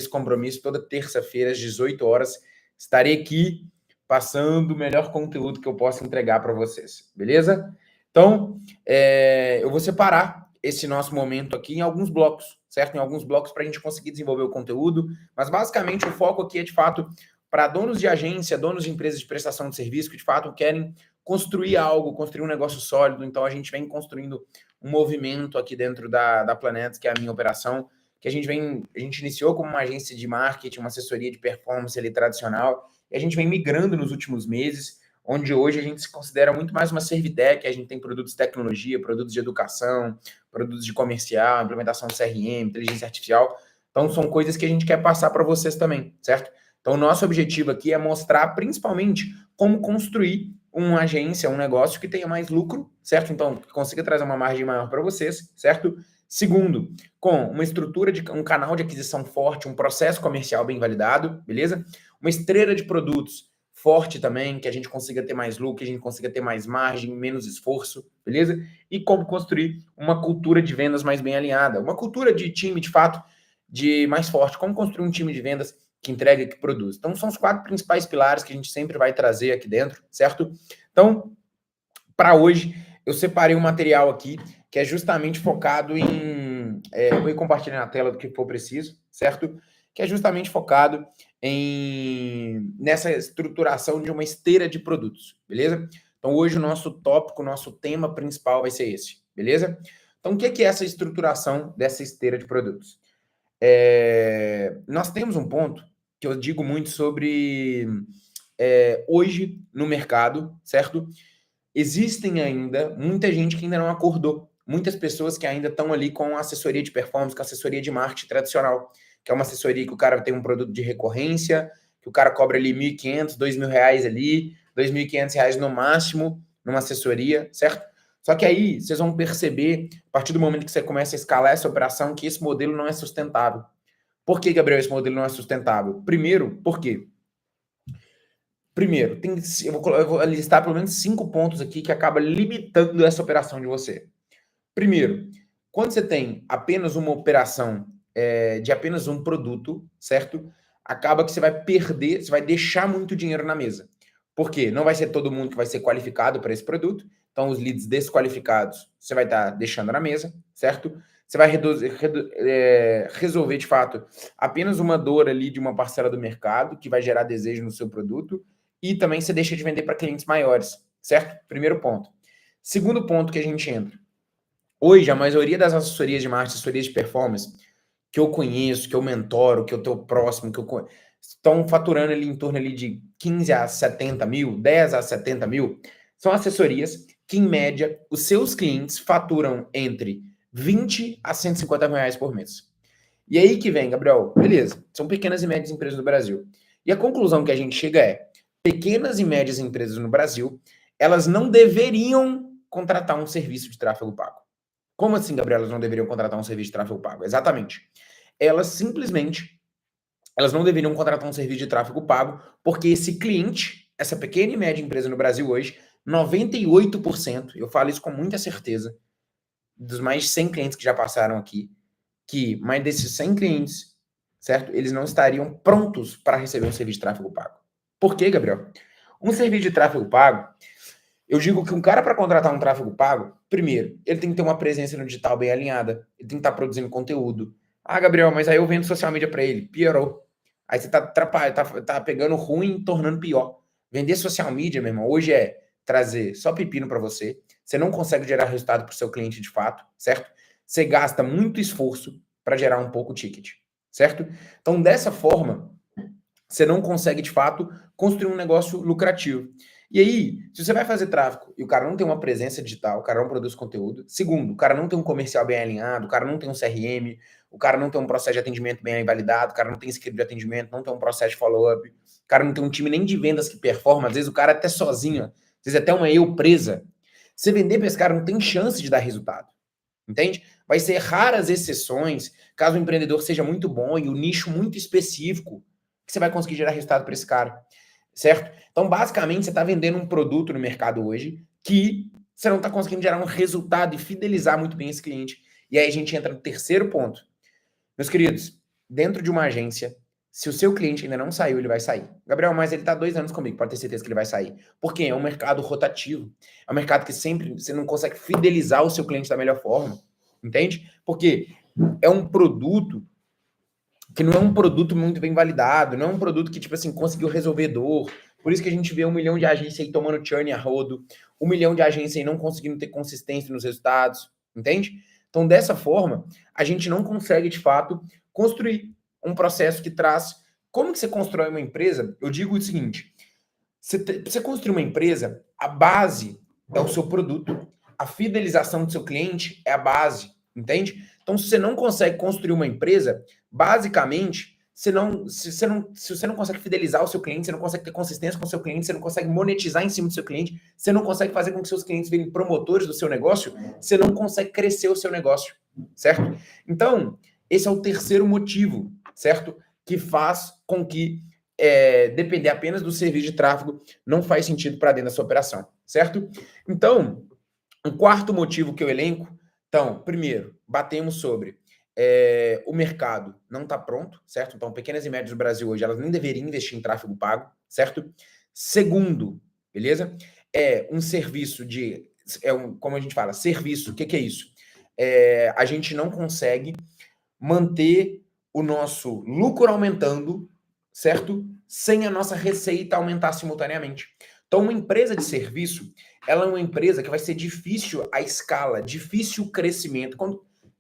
esse compromisso, toda terça-feira às 18 horas, estarei aqui passando o melhor conteúdo que eu posso entregar para vocês, beleza? Então, eu vou separar esse nosso momento aqui em alguns blocos, certo? Em alguns blocos para a gente conseguir desenvolver o conteúdo, mas basicamente o foco aqui é, de fato, para donos de agência, donos de empresas de prestação de serviço que, de fato, querem construir algo, construir um negócio sólido. Então, a gente vem construindo um movimento aqui dentro da Planetas, que é a minha operação, que a gente iniciou como uma agência de marketing, uma assessoria de performance ali tradicional, e a gente vem migrando nos últimos meses, onde hoje a gente se considera muito mais uma Servitec, a gente tem produtos de tecnologia, produtos de educação, produtos de comercial, implementação de CRM, inteligência artificial. Então, são coisas que a gente quer passar para vocês também, certo? Então, o nosso objetivo aqui é mostrar, principalmente, como construir uma agência, um negócio que tenha mais lucro, certo? Então, que consiga trazer uma margem maior para vocês, certo? Segundo, com uma estrutura de um canal de aquisição forte, um processo comercial bem validado, beleza? Uma esteira de produtos forte também, que a gente consiga ter mais lucro, que a gente consiga ter mais margem, menos esforço, beleza? E como construir uma cultura de vendas mais bem alinhada, uma cultura de time, de fato, de mais forte. Como construir um time de vendas que entrega e que produz. Então, são os 4 principais pilares que a gente sempre vai trazer aqui dentro, certo? Então, para hoje, eu separei um material aqui que é justamente focado em... eu vou compartilhar na tela do que for preciso, certo? Que é justamente focado nessa estruturação de uma esteira de produtos, beleza? Então, hoje o nosso tópico, o nosso tema principal vai ser esse, beleza? Então, o que é essa estruturação dessa esteira de produtos? Nós temos um ponto que eu digo muito sobre hoje no mercado, certo? Existem ainda muita gente que ainda não acordou, muitas pessoas que ainda estão ali com assessoria de performance, com assessoria de marketing tradicional, que é uma assessoria que o cara tem um produto de recorrência, que o cara cobra ali R$1.500, R$2.000 ali, R$2.500 no máximo, numa assessoria, certo? Só que aí vocês vão perceber, a partir do momento que você começa a escalar essa operação, que esse modelo não é sustentável. Por que, Gabriel, esse modelo não é sustentável? Primeiro, por quê? Primeiro, eu vou listar pelo menos 5 pontos aqui que acaba limitando essa operação de você. Primeiro, quando você tem apenas uma operação de apenas um produto, certo? Acaba que você vai perder, você vai deixar muito dinheiro na mesa. Por quê? Não vai ser todo mundo que vai ser qualificado para esse produto. Então, os leads desqualificados você vai estar deixando na mesa, certo? Você vai resolver, de fato, apenas uma dor ali de uma parcela do mercado que vai gerar desejo no seu produto e também você deixa de vender para clientes maiores, certo? Primeiro ponto. Segundo ponto que a gente entra. Hoje, a maioria das assessorias de marketing, assessorias de performance que eu conheço, que eu mentoro, que eu estou próximo, estão faturando ali em torno ali de 15 a 70 mil, 10 a 70 mil, são assessorias que, em média, os seus clientes faturam entre 20 a 150 mil reais por mês. E aí que vem, Gabriel, beleza, são pequenas e médias empresas no Brasil. E a conclusão que a gente chega é, pequenas e médias empresas no Brasil, elas não deveriam contratar um serviço de tráfego pago. Como assim, Gabriel, elas não deveriam contratar um serviço de tráfego pago? Exatamente. Elas não deveriam contratar um serviço de tráfego pago, porque esse cliente, essa pequena e média empresa no Brasil hoje, 98%, eu falo isso com muita certeza, dos mais de 100 clientes que já passaram aqui, que mais desses 100 clientes, certo? Eles não estariam prontos para receber um serviço de tráfego pago. Por quê, Gabriel? Um serviço de tráfego pago, eu digo que um cara para contratar um tráfego pago, primeiro, ele tem que ter uma presença no digital bem alinhada, ele tem que estar produzindo conteúdo. Ah, Gabriel, mas aí eu vendo social media para ele, piorou. Aí você tá pegando ruim e tornando pior. Vender social media, meu irmão, hoje é trazer só pepino para você, você não consegue gerar resultado para o seu cliente de fato, certo? Você gasta muito esforço para gerar um pouco ticket, certo? Então, dessa forma, você não consegue, de fato, construir um negócio lucrativo. E aí, se você vai fazer tráfego e o cara não tem uma presença digital, o cara não produz conteúdo. Segundo, o cara não tem um comercial bem alinhado, o cara não tem um CRM, o cara não tem um processo de atendimento bem validado, o cara não tem script de atendimento, não tem um processo de follow-up, o cara não tem um time nem de vendas que performa, às vezes o cara é até sozinho, às vezes até uma eu presa. Você vender para esse cara não tem chance de dar resultado. Entende? Vai ser raras exceções, caso o empreendedor seja muito bom e o nicho muito específico, que você vai conseguir gerar resultado para esse cara, certo? Então, basicamente, você está vendendo um produto no mercado hoje que você não está conseguindo gerar um resultado e fidelizar muito bem esse cliente. E aí a gente entra no terceiro ponto. Meus queridos, dentro de uma agência, se o seu cliente ainda não saiu, ele vai sair. Gabriel, mas ele está 2 anos comigo, pode ter certeza que ele vai sair. Por quê? É um mercado rotativo. É um mercado que sempre você não consegue fidelizar o seu cliente da melhor forma. Entende? Porque é um produto que não é um produto muito bem validado, não é um produto que, tipo assim, conseguiu resolver dor. Por isso que a gente vê 1 milhão de agências aí tomando churn a rodo, 1 milhão de agências aí não conseguindo ter consistência nos resultados, entende? Então, dessa forma, a gente não consegue, de fato, construir um processo que traz... Como que você constrói uma empresa? Eu digo o seguinte, você construir uma empresa, a base é o seu produto. A fidelização do seu cliente é a base, entende? Então, se você não consegue construir uma empresa, basicamente, se você não consegue fidelizar o seu cliente, você não consegue ter consistência com o seu cliente, você não consegue monetizar em cima do seu cliente, você não consegue fazer com que seus clientes virem promotores do seu negócio, você não consegue crescer o seu negócio, certo? Então, esse é o terceiro motivo, certo? Que faz com que depender apenas do serviço de tráfego não faz sentido para dentro da sua operação, certo? Então, um quarto motivo que eu elenco, então, primeiro, batemos sobre o mercado não está pronto, certo? Então, pequenas e médias do Brasil hoje, elas nem deveriam investir em tráfego pago, certo? Segundo, beleza? É um serviço como a gente fala, serviço, o que é isso? A gente não consegue manter o nosso lucro aumentando, certo? Sem a nossa receita aumentar simultaneamente. Então, uma empresa de serviço, ela é uma empresa que vai ser difícil a escala, difícil o crescimento.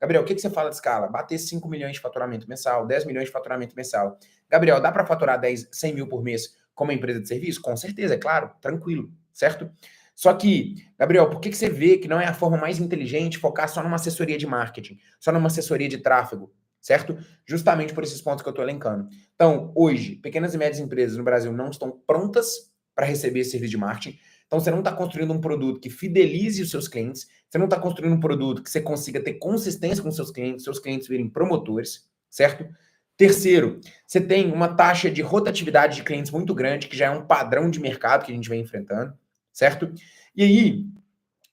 Gabriel, o que você fala de escala? Bater 5 milhões de faturamento mensal, 10 milhões de faturamento mensal. Gabriel, dá para faturar 100 mil por mês como uma empresa de serviço? Com certeza, é claro, tranquilo, certo? Só que, Gabriel, por que você vê que não é a forma mais inteligente focar só numa assessoria de marketing, só numa assessoria de tráfego, certo? Justamente por esses pontos que eu estou elencando. Então, hoje, pequenas e médias empresas no Brasil não estão prontas para receber esse serviço de marketing. Então, você não está construindo um produto que fidelize os seus clientes, você não está construindo um produto que você consiga ter consistência com seus clientes virem promotores, certo? Terceiro, você tem uma taxa de rotatividade de clientes muito grande, que já é um padrão de mercado que a gente vem enfrentando, certo? E aí,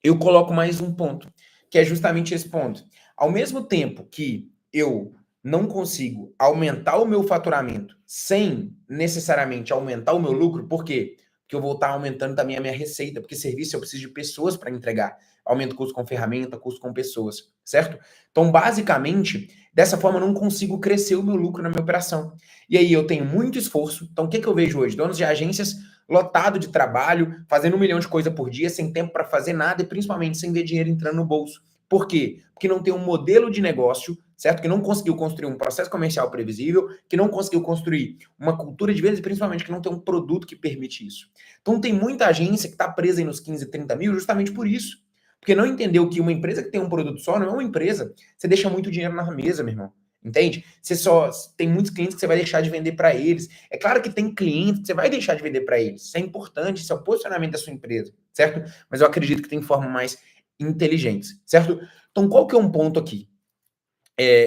eu coloco mais um ponto, que é justamente esse ponto. Ao mesmo tempo que eu não consigo aumentar o meu faturamento sem necessariamente aumentar o meu lucro, por quê? Porque eu vou estar aumentando também a minha receita, porque serviço eu preciso de pessoas para entregar. Aumento custo com ferramenta, custo com pessoas, certo? Então, basicamente, dessa forma eu não consigo crescer o meu lucro na minha operação. E aí eu tenho muito esforço. Então, o que eu vejo hoje? Donos de agências lotado de trabalho, fazendo 1 milhão de coisas por dia, sem tempo para fazer nada e principalmente sem ver dinheiro entrando no bolso. Por quê? Porque não tem um modelo de negócio, certo? Que não conseguiu construir um processo comercial previsível, que não conseguiu construir uma cultura de vendas e principalmente que não tem um produto que permite isso. Então tem muita agência que está presa aí nos 15, 30 mil justamente por isso. Porque não entendeu que uma empresa que tem um produto só não é uma empresa. Você deixa muito dinheiro na mesa, meu irmão. Entende? Você só tem muitos clientes que você vai deixar de vender para eles. É claro que tem clientes que você vai deixar de vender para eles. Isso é importante, isso é o posicionamento da sua empresa, certo? Mas eu acredito que tem formas mais inteligentes, certo? Então, qual que é um ponto aqui?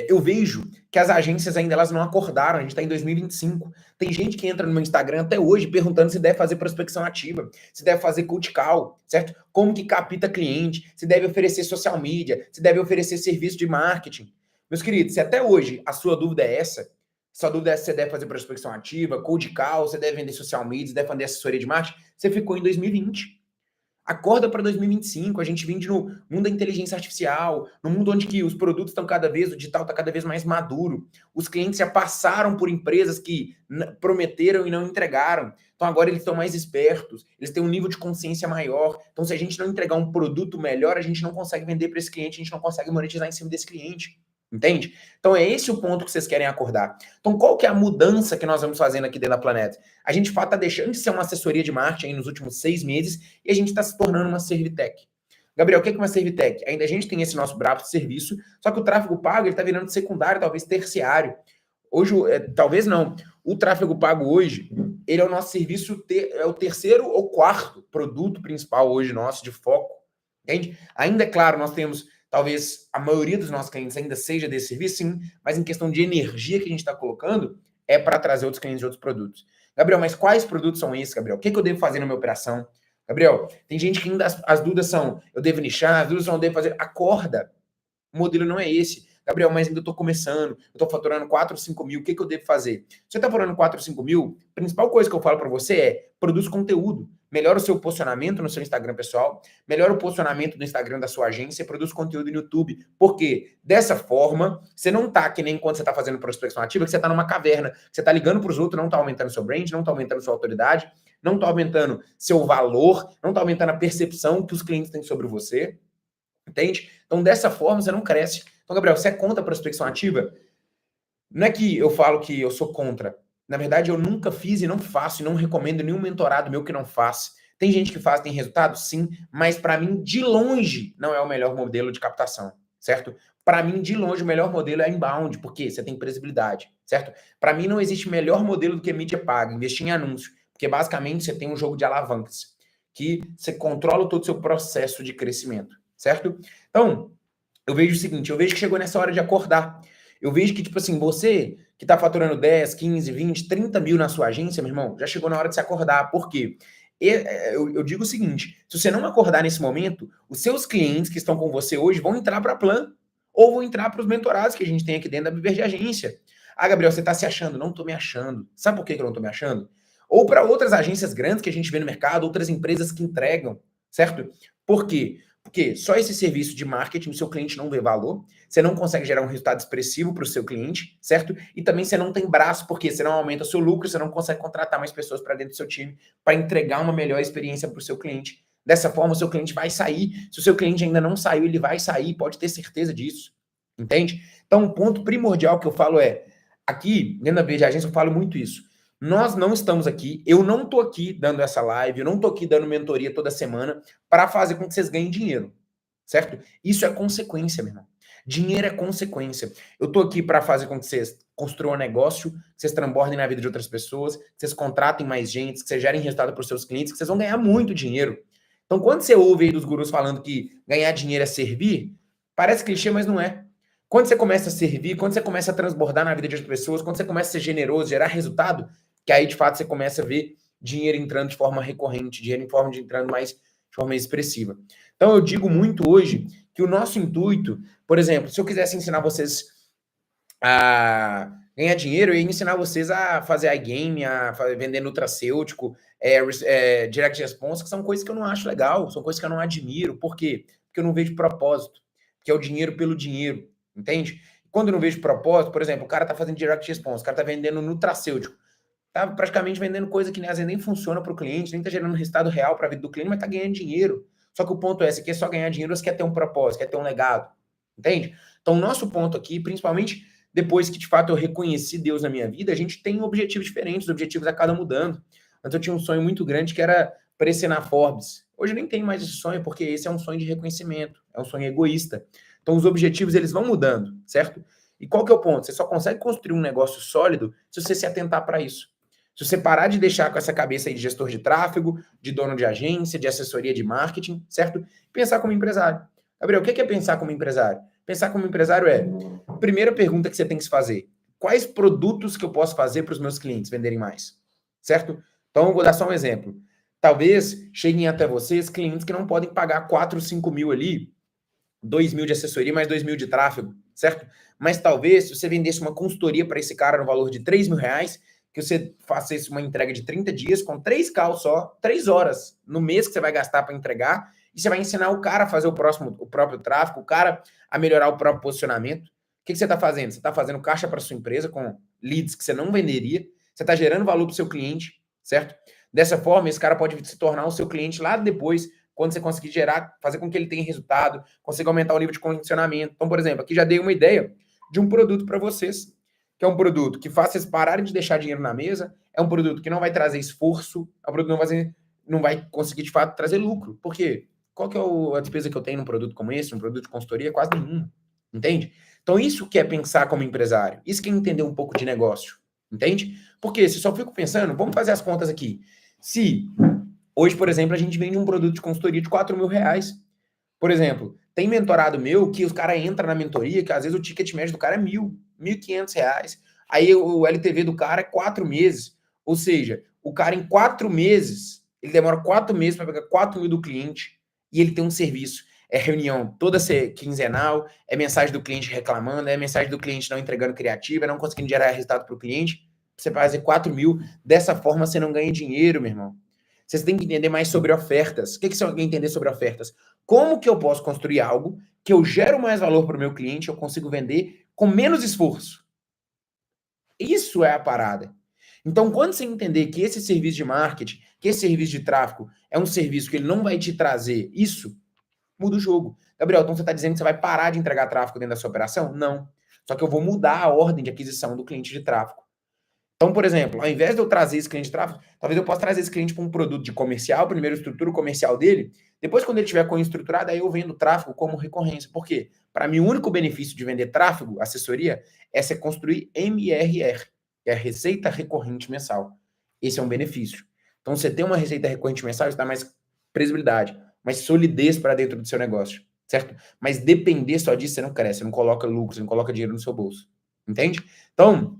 Eu vejo que as agências ainda elas não acordaram, a gente está em 2025. Tem gente que entra no meu Instagram até hoje perguntando se deve fazer prospecção ativa, se deve fazer cold call, certo? Como que capta cliente, se deve oferecer social media, se deve oferecer serviço de marketing. Meus queridos, se até hoje a sua dúvida é essa, sua dúvida é se você deve fazer prospecção ativa, cold call, você deve vender social media, você deve fazer assessoria de marketing, você ficou em 2020. Acorda para 2025, a gente vive no mundo da inteligência artificial, no mundo onde que os produtos estão cada vez, o digital está cada vez mais maduro. Os clientes já passaram por empresas que prometeram e não entregaram. Então agora eles estão mais espertos, eles têm um nível de consciência maior. Então se a gente não entregar um produto melhor, a gente não consegue vender para esse cliente, a gente não consegue monetizar em cima desse cliente. Entende? Então é esse o ponto que vocês querem acordar. Então qual que é a mudança que nós vamos fazendo aqui dentro da Planet? A gente está deixando de ser uma assessoria de marketing nos últimos 6 meses e a gente está se tornando uma Servitec. Gabriel, o que é uma Servitec? Ainda a gente tem esse nosso braço de serviço, só que o tráfego pago está virando secundário, talvez terciário. Hoje, talvez não. O tráfego pago hoje, ele é o nosso serviço, é o terceiro ou quarto produto principal hoje nosso de foco. Entende? Ainda é claro, nós temos talvez a maioria dos nossos clientes ainda seja desse serviço, sim, mas em questão de energia que a gente está colocando, é para trazer outros clientes de outros produtos. Gabriel, mas quais produtos são esses, Gabriel? O que eu devo fazer na minha operação? Gabriel, tem gente que ainda as dúvidas são, eu devo nichar, as dúvidas são, eu devo fazer. Acorda. O modelo não é esse. Gabriel, mas ainda estou começando, eu estou faturando 4 ou 5 mil, o que eu devo fazer? Você está faturando 4 ou 5 mil, a principal coisa que eu falo para você é produz conteúdo. Melhora o seu posicionamento no seu Instagram pessoal, melhora o posicionamento do Instagram da sua agência, produz conteúdo no YouTube. Porque dessa forma, você não tá que nem quando você está fazendo prospecção ativa, que você está numa caverna, você está ligando para os outros, não está aumentando seu brand, não está aumentando sua autoridade, não está aumentando seu valor, não está aumentando a percepção que os clientes têm sobre você. Entende? Então, dessa forma, você não cresce. Então, Gabriel, você é contra a prospecção ativa? Não é que eu falo que eu sou contra. Na verdade, eu nunca fiz e não faço, e não recomendo nenhum mentorado meu que não faça. Tem gente que faz, tem resultado? Sim, mas para mim, de longe, não é o melhor modelo de captação, certo? Para mim, de longe, o melhor modelo é inbound, porque você tem previsibilidade, certo? Para mim, não existe melhor modelo do que mídia paga, investir em anúncio, porque basicamente você tem um jogo de alavancas, que você controla todo o seu processo de crescimento, certo? Então, eu vejo o seguinte, eu vejo que chegou nessa hora de acordar. Eu vejo que, tipo assim, você que tá faturando 10, 15, 20, 30 mil na sua agência, meu irmão, já chegou na hora de se acordar. Por quê? Eu digo o seguinte, se você não acordar nesse momento, os seus clientes que estão com você hoje vão entrar para Plan ou vão entrar para os mentorados que a gente tem aqui dentro da Viver de Agência. Ah, Gabriel, você tá se achando? Não tô me achando. Sabe por que eu não tô me achando? Ou para outras agências grandes que a gente vê no mercado, outras empresas que entregam, certo? Por quê? Porque só esse serviço de marketing o seu cliente não vê valor, você não consegue gerar um resultado expressivo para o seu cliente, certo? E também você não tem braço, porque você não aumenta o seu lucro, você não consegue contratar mais pessoas para dentro do seu time para entregar uma melhor experiência para o seu cliente. Dessa forma, o seu cliente vai sair. Se o seu cliente ainda não saiu, ele vai sair, pode ter certeza disso. Entende? Então, um ponto primordial que eu falo é, aqui, dentro da Verde Agência, eu falo muito isso. Nós não estamos aqui, eu não tô aqui dando essa live, eu não tô aqui dando mentoria toda semana para fazer com que vocês ganhem dinheiro, certo? Isso é consequência, meu irmão. Dinheiro é consequência. Eu tô aqui para fazer com que vocês construam um negócio, que vocês transbordem na vida de outras pessoas, que vocês contratem mais gente, que vocês gerem resultado para os seus clientes, que vocês vão ganhar muito dinheiro. Então, quando você ouve aí dos gurus falando que ganhar dinheiro é servir, parece clichê, mas não é. Quando você começa a servir, quando você começa a transbordar na vida de outras pessoas, quando você começa a ser generoso, gerar resultado, que aí de fato você começa a ver dinheiro entrando de forma recorrente, dinheiro em forma de entrando mais de forma expressiva. Então eu digo muito hoje que o nosso intuito, por exemplo, se eu quisesse ensinar vocês a ganhar dinheiro, eu ia ensinar vocês a fazer iGame, a vender nutracêutico, direct response, que são coisas que eu não acho legal, são coisas que eu não admiro. Por quê? Porque eu não vejo propósito, que é o dinheiro pelo dinheiro, entende? Quando eu não vejo propósito, por exemplo, o cara tá fazendo direct response, o cara tá vendendo nutracêutico, tá praticamente vendendo coisa que às vezes nem funciona para o cliente, nem tá gerando resultado real para a vida do cliente, mas tá ganhando dinheiro. Só que o ponto é, você quer só ganhar dinheiro, você quer ter um propósito, quer ter um legado, entende? Então, o nosso ponto aqui, principalmente depois que de fato eu reconheci Deus na minha vida, a gente tem objetivos diferentes, os objetivos acabam mudando. Antes eu tinha um sonho muito grande que era aparecer na Forbes. Hoje eu nem tenho mais esse sonho, porque esse é um sonho de reconhecimento, é um sonho egoísta. Então, os objetivos, eles vão mudando, certo? E qual que é o ponto? Você só consegue construir um negócio sólido se você se atentar para isso. Se você parar de deixar com essa cabeça aí de gestor de tráfego, de dono de agência, de assessoria de marketing, certo? Pensar como empresário. Gabriel, o que é pensar como empresário? Pensar como empresário é, a primeira pergunta que você tem que se fazer, quais produtos que eu posso fazer para os meus clientes venderem mais? Certo? Então, eu vou dar só um exemplo. Talvez cheguem até vocês clientes que não podem pagar 4, 5 mil ali, 2 mil de assessoria, mais 2 mil de tráfego, certo? Mas talvez, se você vendesse uma consultoria para esse cara no valor de 3 mil reais, que você faça uma entrega de 30 dias com 3 calls só, 3 horas no mês que você vai gastar para entregar, e você vai ensinar o cara a fazer o próprio tráfego, o cara a melhorar o próprio posicionamento. O que você está fazendo? Você está fazendo caixa para sua empresa com leads que você não venderia, você está gerando valor para o seu cliente, certo? Dessa forma, esse cara pode se tornar o seu cliente lá depois, quando você conseguir gerar, fazer com que ele tenha resultado, consiga aumentar o nível de condicionamento. Então, por exemplo, aqui já dei uma ideia de um produto para vocês, que é um produto que faça vocês pararem de deixar dinheiro na mesa, é um produto que não vai trazer esforço, é um produto que não vai conseguir, de fato, trazer lucro. Por quê? Qual que é a despesa que eu tenho num produto como esse, um produto de consultoria? Quase nenhuma. Entende? Então, isso que é pensar como empresário. Isso que é entender um pouco de negócio. Entende? Porque se só fico pensando, vamos fazer as contas aqui. Se hoje, por exemplo, a gente vende um produto de consultoria de 4 mil reais. Por exemplo, tem mentorado meu que os caras entram na mentoria, que às vezes o ticket médio do cara é 1.500 reais. Aí o LTV do cara é 4 meses. Ou seja, o cara em 4 meses, ele demora 4 meses para pegar 4 mil do cliente e ele tem um serviço. é reunião toda quinzenal, é mensagem do cliente reclamando, é mensagem do cliente não entregando criativa, não conseguindo gerar resultado para o cliente. Você vai fazer 4 mil, dessa forma você não ganha dinheiro, meu irmão. Vocês têm que entender mais sobre ofertas. O que você vai entender sobre ofertas? Como que eu posso construir algo que eu gero mais valor para o meu cliente, eu consigo vender com menos esforço? Isso é a parada. Então, quando você entender que esse serviço de marketing, que esse serviço de tráfego é um serviço que ele não vai te trazer isso, muda o jogo. Gabriel, então você está dizendo que você vai parar de entregar tráfego dentro da sua operação? Não. Só que eu vou mudar a ordem de aquisição do cliente de tráfego. Então, por exemplo, ao invés de eu trazer esse cliente de tráfego, talvez eu possa trazer esse cliente para um produto de comercial, primeiro eu estruturo o comercial dele, depois quando ele tiver com estruturado, aí eu vendo tráfego como recorrência. Por quê? Para mim, o único benefício de vender tráfego, assessoria, é você construir MRR, que é a receita recorrente mensal. Esse é um benefício. Então, você tem uma receita recorrente mensal, isso dá mais previsibilidade, mais solidez para dentro do seu negócio, certo? Mas depender só disso, você não cresce, você não coloca lucro, você não coloca dinheiro no seu bolso. Entende? Então,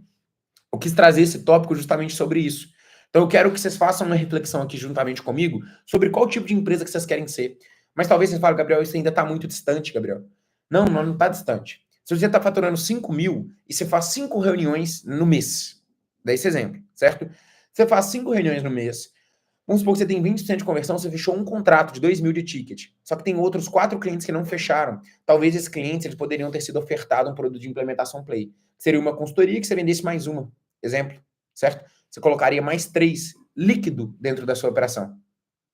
eu quis trazer esse tópico justamente sobre isso. Então eu quero que vocês façam uma reflexão aqui juntamente comigo sobre qual tipo de empresa que vocês querem ser. Mas talvez vocês falem, Gabriel, isso ainda está muito distante, Gabriel. Não está distante. Se você está faturando 5 mil e você faz 5 reuniões no mês, dá esse exemplo, certo? Você faz 5 reuniões no mês, vamos supor que você tem 20% de conversão, você fechou um contrato de 2 mil de ticket, só que tem outros 4 clientes que não fecharam. Talvez esses clientes eles poderiam ter sido ofertados um produto de implementação Play. Seria uma consultoria que você vendesse mais uma. Exemplo, certo? Você colocaria mais 3 líquido dentro da sua operação.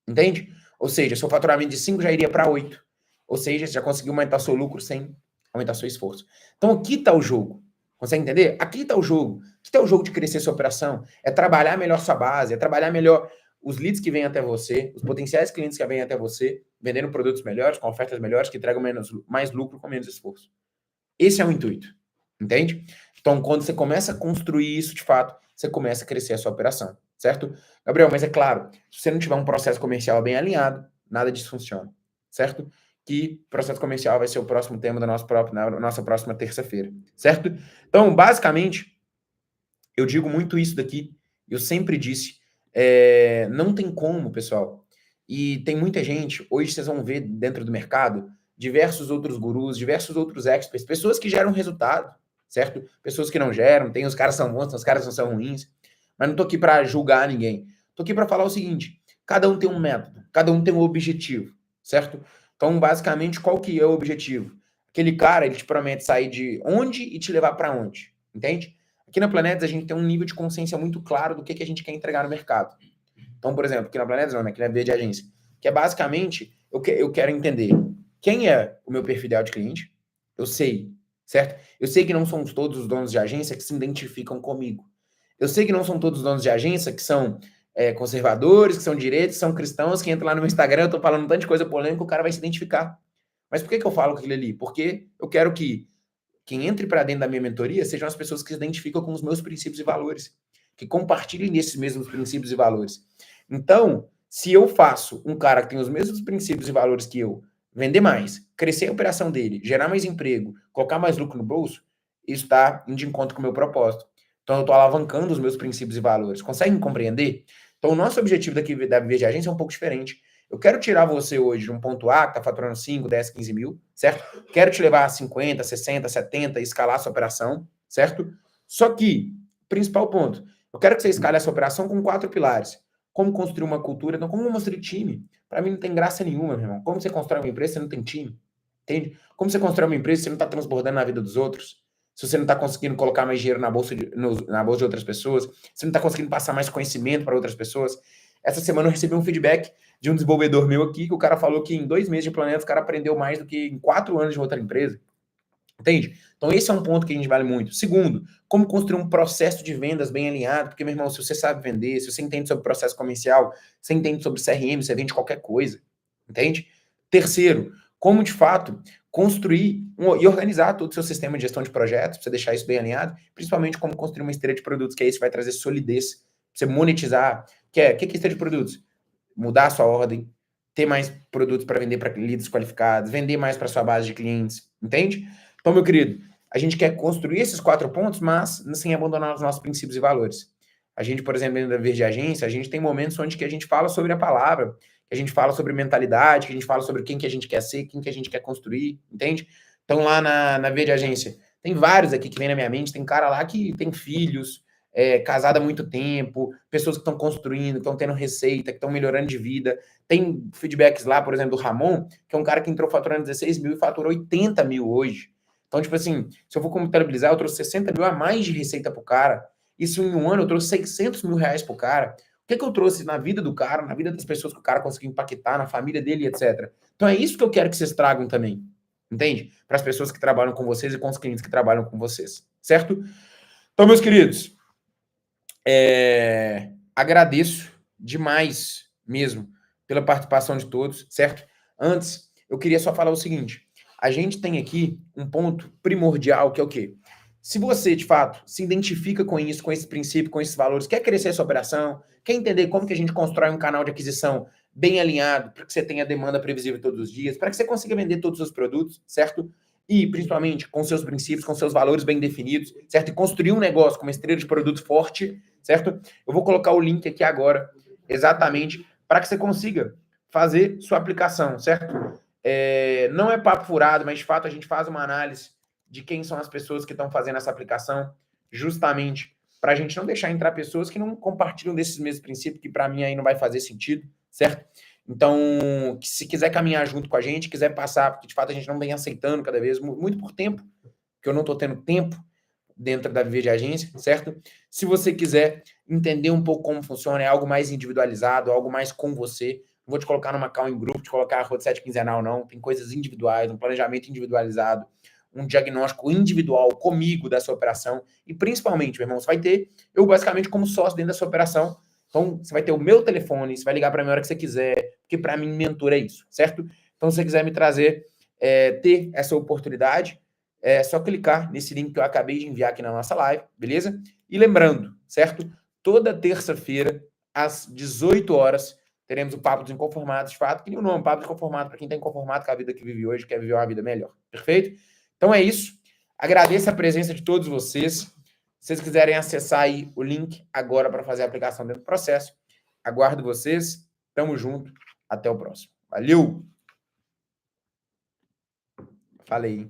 Entende? Ou seja, seu faturamento de 5 já iria para 8. Ou seja, você já conseguiu aumentar seu lucro sem aumentar seu esforço. Então aqui está o jogo. Consegue entender? Aqui está o jogo. Aqui está o jogo de crescer sua operação. É trabalhar melhor sua base, é trabalhar melhor os leads que vêm até você, os potenciais clientes que vêm até você, vendendo produtos melhores, com ofertas melhores, que entregam mais lucro com menos esforço. Esse é o intuito. Entende? Então, quando você começa a construir isso de fato, você começa a crescer a sua operação, certo? Gabriel, mas é claro, se você não tiver um processo comercial bem alinhado, nada disso funciona, certo? Que processo comercial vai ser o próximo tema da nossa próxima terça-feira, certo? Então, basicamente, eu digo muito isso daqui, eu sempre disse, não tem como, pessoal, e tem muita gente, hoje vocês vão ver dentro do mercado, diversos outros gurus, diversos outros experts, pessoas que geram resultado, certo? Pessoas que não geram, tem os caras são bons, tem os caras não são ruins, mas não tô aqui para julgar ninguém. Tô aqui para falar o seguinte, cada um tem um método, cada um tem um objetivo, certo? Então, basicamente, qual que é o objetivo? Aquele cara, ele te promete sair de onde e te levar para onde, entende? Aqui na Planetas, a gente tem um nível de consciência muito claro do que a gente quer entregar no mercado. Então, por exemplo, aqui na Planetas, não, né? Aqui na Via de Agência, que é basicamente, eu quero entender quem é o meu perfil ideal de cliente, eu sei, certo? Eu sei que não são todos os donos de agência que se identificam comigo. Eu sei que não são todos os donos de agência que são conservadores, que são direitos, que são cristãos, que entram lá no meu Instagram, eu tô falando um tanto de coisa polêmica, o cara vai se identificar. Mas por que eu falo aquilo ali? Porque eu quero que quem entre para dentro da minha mentoria sejam as pessoas que se identificam com os meus princípios e valores, que compartilhem desses mesmos princípios e valores. Então, se eu faço um cara que tem os mesmos princípios e valores que eu, vender mais, crescer a operação dele, gerar mais emprego, colocar mais lucro no bolso, isso está indo de encontro com o meu propósito. Então, eu estou alavancando os meus princípios e valores. Conseguem compreender? Então, o nosso objetivo daqui da Viver de Agência é um pouco diferente. Eu quero tirar você hoje de um ponto A, que está faturando 5, 10, 15 mil, certo? Quero te levar a 50, 60, 70, escalar a sua operação, certo? Só que, principal ponto, eu quero que você escale essa operação com 4 pilares. Como construir uma cultura, então como mostrar time? Para mim não tem graça nenhuma, meu irmão. Como você constrói uma empresa se você não tem time? Entende? Como você constrói uma empresa se você não está transbordando na vida dos outros? Se você não está conseguindo colocar mais dinheiro na bolsa de outras pessoas? Se você não está conseguindo passar mais conhecimento para outras pessoas? Essa semana eu recebi um feedback de um desenvolvedor meu aqui, que o cara falou que em 2 meses de planeta o cara aprendeu mais do que em 4 anos de outra empresa. Entende? Então esse é um ponto que a gente vale muito. Segundo, como construir um processo de vendas bem alinhado, porque, meu irmão, se você sabe vender, se você entende sobre processo comercial, você entende sobre CRM, você vende qualquer coisa. Entende? Terceiro, como, de fato, construir e organizar todo o seu sistema de gestão de projetos, para você deixar isso bem alinhado, principalmente como construir uma esteira de produtos, que aí isso vai trazer solidez, pra você monetizar. O que é esteira de produtos? Mudar a sua ordem, ter mais produtos para vender para leads qualificados, vender mais para sua base de clientes, entende? Então, meu querido, a gente quer construir esses 4 pontos, mas sem abandonar os nossos princípios e valores. A gente, por exemplo, dentro da Verde Agência, a gente tem momentos onde que a gente fala sobre a palavra, que a gente fala sobre mentalidade, que a gente fala sobre quem que a gente quer ser, quem que a gente quer construir, entende? Então, lá na Verde Agência, tem vários aqui que vem na minha mente, tem cara lá que tem filhos, casado há muito tempo, pessoas que estão construindo, que estão tendo receita, que estão melhorando de vida. Tem feedbacks lá, por exemplo, do Ramon, que é um cara que entrou faturando 16 mil e faturou 80 mil hoje. Então, tipo assim, se eu for contabilizar, eu trouxe 60 mil a mais de receita pro cara. Isso em um ano eu trouxe 600 mil reais pro cara. O que eu trouxe na vida do cara, na vida das pessoas que o cara conseguiu impactar, na família dele, etc. Então é isso que eu quero que vocês tragam também. Entende? Para as pessoas que trabalham com vocês e com os clientes que trabalham com vocês. Certo? Então, meus queridos, agradeço demais mesmo pela participação de todos, certo? Antes, eu queria só falar o seguinte: a gente tem aqui um ponto primordial que é o quê? Se você, de fato, se identifica com isso, com esse princípio, com esses valores, quer crescer essa operação, quer entender como que a gente constrói um canal de aquisição bem alinhado, para que você tenha demanda previsível todos os dias, para que você consiga vender todos os produtos, certo? E, principalmente, com seus princípios, com seus valores bem definidos, certo? E construir um negócio com uma estrela de produto forte, certo? Eu vou colocar o link aqui agora, exatamente, para que você consiga fazer sua aplicação, certo? Não é papo furado, mas, de fato, a gente faz uma análise de quem são as pessoas que estão fazendo essa aplicação, justamente para a gente não deixar entrar pessoas que não compartilham desses mesmos princípios, que para mim aí não vai fazer sentido, certo? Então, se quiser caminhar junto com a gente, quiser passar, porque de fato a gente não vem aceitando cada vez, muito por tempo, que eu não estou tendo tempo dentro da Viver de Agência, certo? Se você quiser entender um pouco como funciona, é algo mais individualizado, algo mais com você, não vou te colocar numa call em grupo, te colocar a roadset quinzenal, não, tem coisas individuais, um planejamento individualizado, um diagnóstico individual comigo da sua operação, e principalmente, meu irmão, você vai ter eu basicamente como sócio dentro da sua operação. Então, você vai ter o meu telefone, você vai ligar para mim a hora que você quiser, porque para mim, mentor é isso, certo? Então, se você quiser me trazer, ter essa oportunidade, é só clicar nesse link que eu acabei de enviar aqui na nossa live, beleza? E lembrando, certo? Toda terça-feira, às 18 horas, teremos o Papo dos Inconformados, de fato, que nem o nome, Papo dos Inconformados, para quem está inconformado com a vida que vive hoje, quer viver uma vida melhor, perfeito? Então é isso. Agradeço a presença de todos vocês. Se vocês quiserem acessar aí o link agora para fazer a aplicação dentro do processo, aguardo vocês. Tamo junto. Até o próximo. Valeu! Falei.